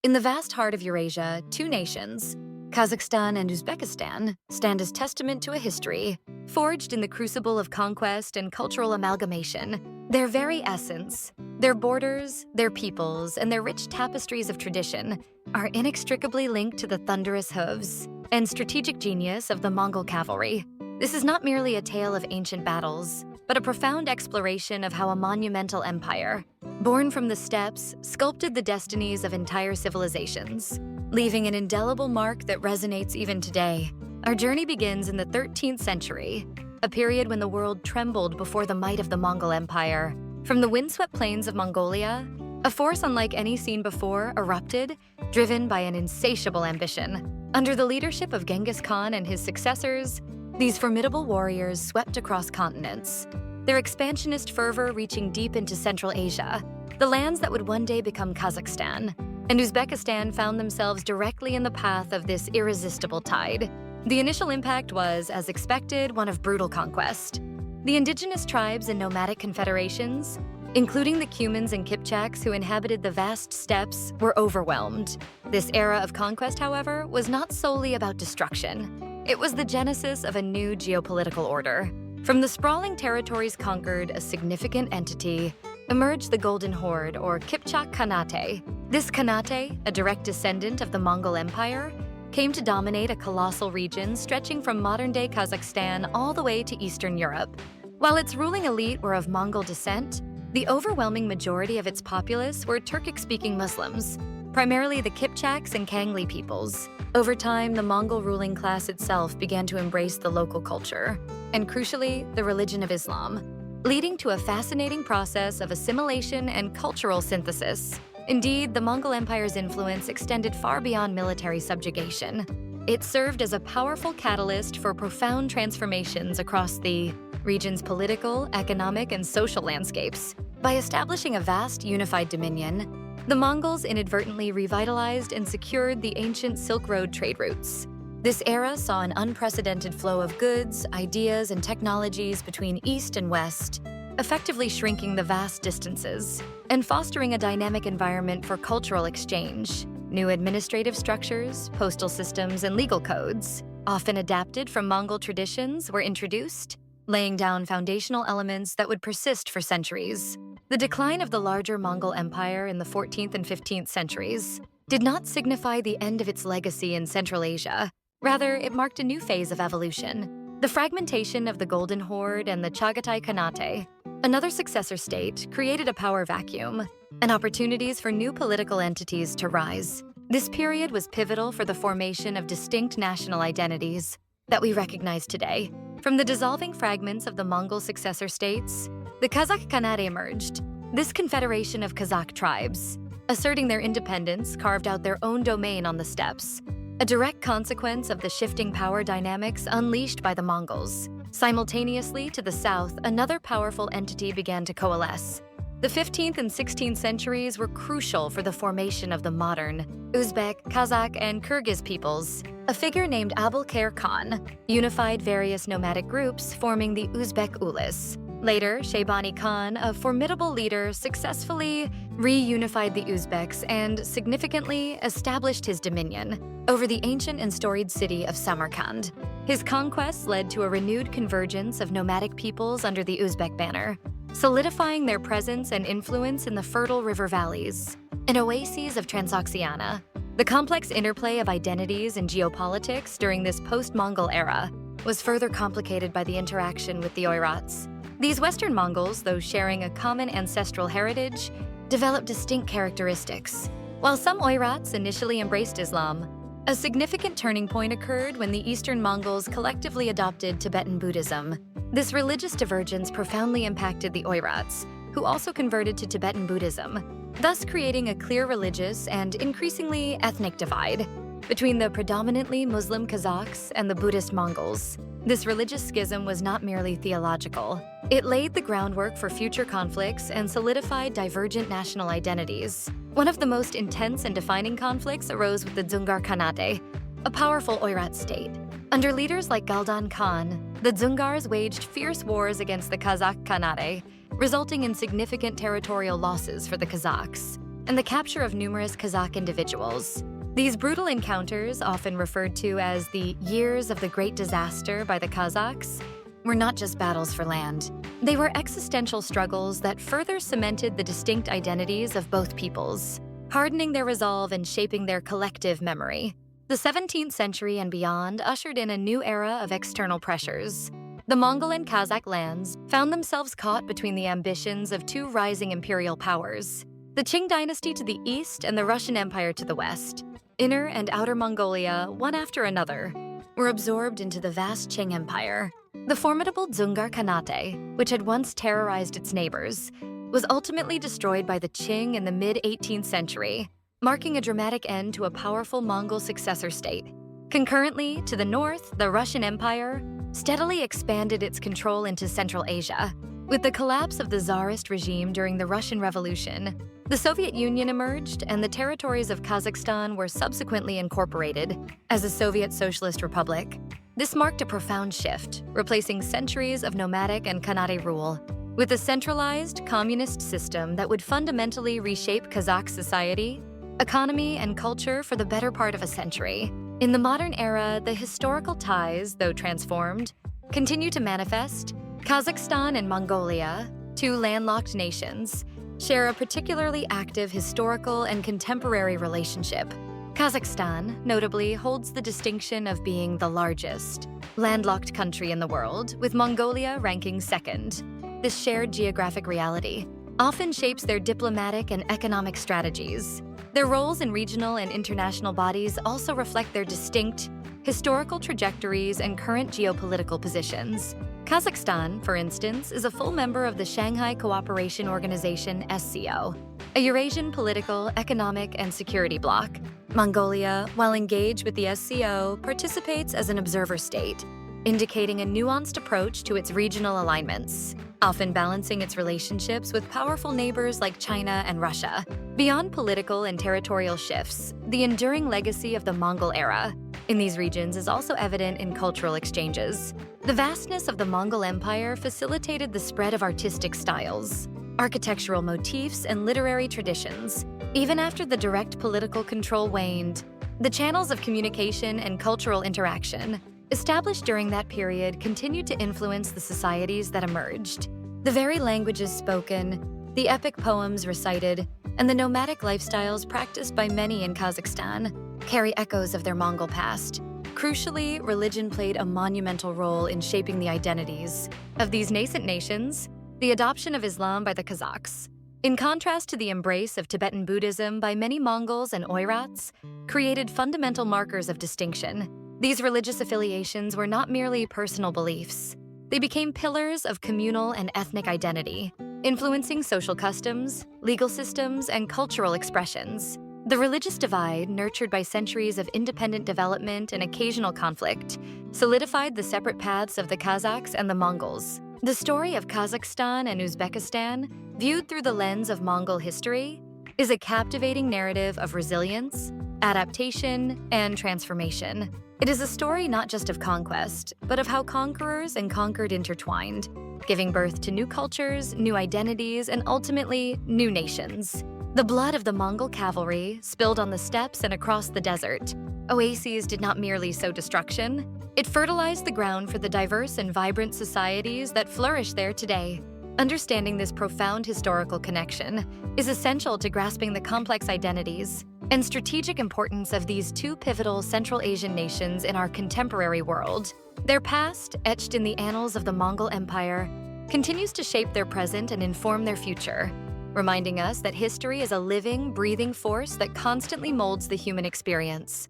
In the vast heart of Eurasia, two nations, Kazakhstan and Uzbekistan, stand as testament to a history forged in the crucible of conquest and cultural amalgamation. Their very essence, their borders, their peoples, and their rich tapestries of tradition are inextricably linked to the thunderous hooves and strategic genius of the Mongol cavalry. This is not merely a tale of ancient battles, but a profound exploration of how a monumental empire, born from the steppes, sculpted the destinies of entire civilizations, leaving an indelible mark that resonates even today. Our journey begins in the 13th century, a period when the world trembled before the might of the Mongol Empire. From the windswept plains of Mongolia, a force unlike any seen before erupted, driven by an insatiable ambition. Under the leadership of Genghis Khan and his successors, these formidable warriors swept across continents, their expansionist fervor reaching deep into Central Asia, the lands that would one day become Kazakhstan. And Uzbekistan found themselves directly in the path of this irresistible tide. The initial impact was, as expected, one of brutal conquest. The indigenous tribes and nomadic confederations, including the Cumans and Kipchaks who inhabited the vast steppes, were overwhelmed. This era of conquest, however, was not solely about destruction. It was the genesis of a new geopolitical order. From the sprawling territories conquered, a significant entity emerged the Golden Horde, or Kipchak Khanate. This Khanate, a direct descendant of the Mongol Empire, came to dominate a colossal region stretching from modern-day Kazakhstan all the way to Eastern Europe. While its ruling elite were of Mongol descent, the overwhelming majority of its populace were Turkic-speaking Muslims, primarily the Kipchaks and Kangli peoples. Over time, the Mongol ruling class itself began to embrace the local culture, and crucially, the religion of Islam, leading to a fascinating process of assimilation and cultural synthesis. Indeed, the Mongol Empire's influence extended far beyond military subjugation. It served as a powerful catalyst for profound transformations across the region's political, economic, and social landscapes. By establishing a vast, unified dominion, the Mongols inadvertently revitalized and secured the ancient Silk Road trade routes. This era saw an unprecedented flow of goods, ideas, and technologies between East and West, effectively shrinking the vast distances and fostering a dynamic environment for cultural exchange. New administrative structures, postal systems, and legal codes, often adapted from Mongol traditions, were introduced, laying down foundational elements that would persist for centuries. The decline of the larger Mongol Empire in the 14th and 15th centuries did not signify the end of its legacy in Central Asia. Rather, it marked a new phase of evolution. The fragmentation of the Golden Horde and the Chagatai Khanate, another successor state, created a power vacuum and opportunities for new political entities to rise. This period was pivotal for the formation of distinct national identities that we recognize today. From the dissolving fragments of the Mongol successor states, the Kazakh Khanate emerged. This confederation of Kazakh tribes, asserting their independence, carved out their own domain on the steppes, a direct consequence of the shifting power dynamics unleashed by the Mongols. Simultaneously, to the south, another powerful entity began to coalesce. The 15th and 16th centuries were crucial for the formation of the modern Uzbek, Kazakh, and Kyrgyz peoples. A figure named Abulkhair Khan unified various nomadic groups, forming the Uzbek Ulis. Later, Shaybani Khan, a formidable leader, successfully reunified the Uzbeks and significantly established his dominion over the ancient and storied city of Samarkand. His conquests led to a renewed convergence of nomadic peoples under the Uzbek banner, solidifying their presence and influence in the fertile river valleys and oases of Transoxiana. The complex interplay of identities and geopolitics during this post-Mongol era was further complicated by the interaction with the Oirats. These Western Mongols, though sharing a common ancestral heritage, developed distinct characteristics. While some Oirats initially embraced Islam, a significant turning point occurred when the Eastern Mongols collectively adopted Tibetan Buddhism. This religious divergence profoundly impacted the Oirats, who also converted to Tibetan Buddhism, thus creating a clear religious and increasingly ethnic divide between the predominantly Muslim Kazakhs and the Buddhist Mongols. This religious schism was not merely theological. It laid the groundwork for future conflicts and solidified divergent national identities. One of the most intense and defining conflicts arose with the Dzungar Khanate, a powerful Oirat state. Under leaders like Galdan Khan, the Dzungars waged fierce wars against the Kazakh Khanate, resulting in significant territorial losses for the Kazakhs. and the capture of numerous Kazakh individuals. These brutal encounters, often referred to as the Years of the Great Disaster by the Kazakhs, were not just battles for land. They were existential struggles that further cemented the distinct identities of both peoples, hardening their resolve and shaping their collective memory. The 17th century and beyond ushered in a new era of external pressures. The Mongol and Kazakh lands found themselves caught between the ambitions of two rising imperial powers, the Qing dynasty to the east and the Russian Empire to the west. Inner and Outer Mongolia, one after another, were absorbed into the vast Qing Empire. The formidable Dzungar Khanate, which had once terrorized its neighbors, was ultimately destroyed by the Qing in the mid-18th century, marking a dramatic end to a powerful Mongol successor state. Concurrently, to the north, the Russian Empire steadily expanded its control into Central Asia. With the collapse of the Tsarist regime during the Russian Revolution, the Soviet Union emerged, and the territories of Kazakhstan were subsequently incorporated as a Soviet Socialist Republic. This marked a profound shift, replacing centuries of nomadic and Khanate rule with a centralized communist system that would fundamentally reshape Kazakh society, economy, and culture for the better part of a century. In the modern era, the historical ties, though transformed, continue to manifest. Kazakhstan and Mongolia, two landlocked nations, share a particularly active historical and contemporary relationship. Kazakhstan, notably, holds the distinction of being the largest landlocked country in the world, with Mongolia ranking second. This shared geographic reality often shapes their diplomatic and economic strategies. Their roles in regional and international bodies also reflect their distinct historical trajectories and current geopolitical positions. Kazakhstan, for instance, is a full member of the Shanghai Cooperation Organization (SCO), a Eurasian political, economic, and security bloc. Mongolia, while engaged with the SCO, participates as an observer state, indicating a nuanced approach to its regional alignments, often balancing its relationships with powerful neighbors like China and Russia. Beyond political and territorial shifts, the enduring legacy of the Mongol era in these regions is also evident in cultural exchanges. The vastness of the Mongol Empire facilitated the spread of artistic styles, architectural motifs, and literary traditions. Even after the direct political control waned, the channels of communication and cultural interaction established during that period continued to influence the societies that emerged. The very languages spoken, the epic poems recited, and the nomadic lifestyles practiced by many in Kazakhstan carry echoes of their Mongol past. Crucially, religion played a monumental role in shaping the identities of these nascent nations. The adoption of Islam by the Kazakhs, in contrast to the embrace of Tibetan Buddhism by many Mongols and Oirats, created fundamental markers of distinction. These religious affiliations were not merely personal beliefs. They became pillars of communal and ethnic identity, influencing social customs, legal systems, and cultural expressions. The religious divide, nurtured by centuries of independent development and occasional conflict, solidified the separate paths of the Kazakhs and the Mongols. The story of Kazakhstan and Uzbekistan, viewed through the lens of Mongol history, is a captivating narrative of resilience, adaptation, and transformation. It is a story not just of conquest, but of how conquerors and conquered intertwined, giving birth to new cultures, new identities, and ultimately, new nations. The blood of the Mongol cavalry spilled on the steppes and across the desert. Oases did not merely sow destruction, it fertilized the ground for the diverse and vibrant societies that flourish there today. Understanding this profound historical connection is essential to grasping the complex identities and strategic importance of these two pivotal Central Asian nations in our contemporary world. Their past, etched in the annals of the Mongol Empire, continues to shape their present and inform their future, reminding us that history is a living, breathing force that constantly molds the human experience.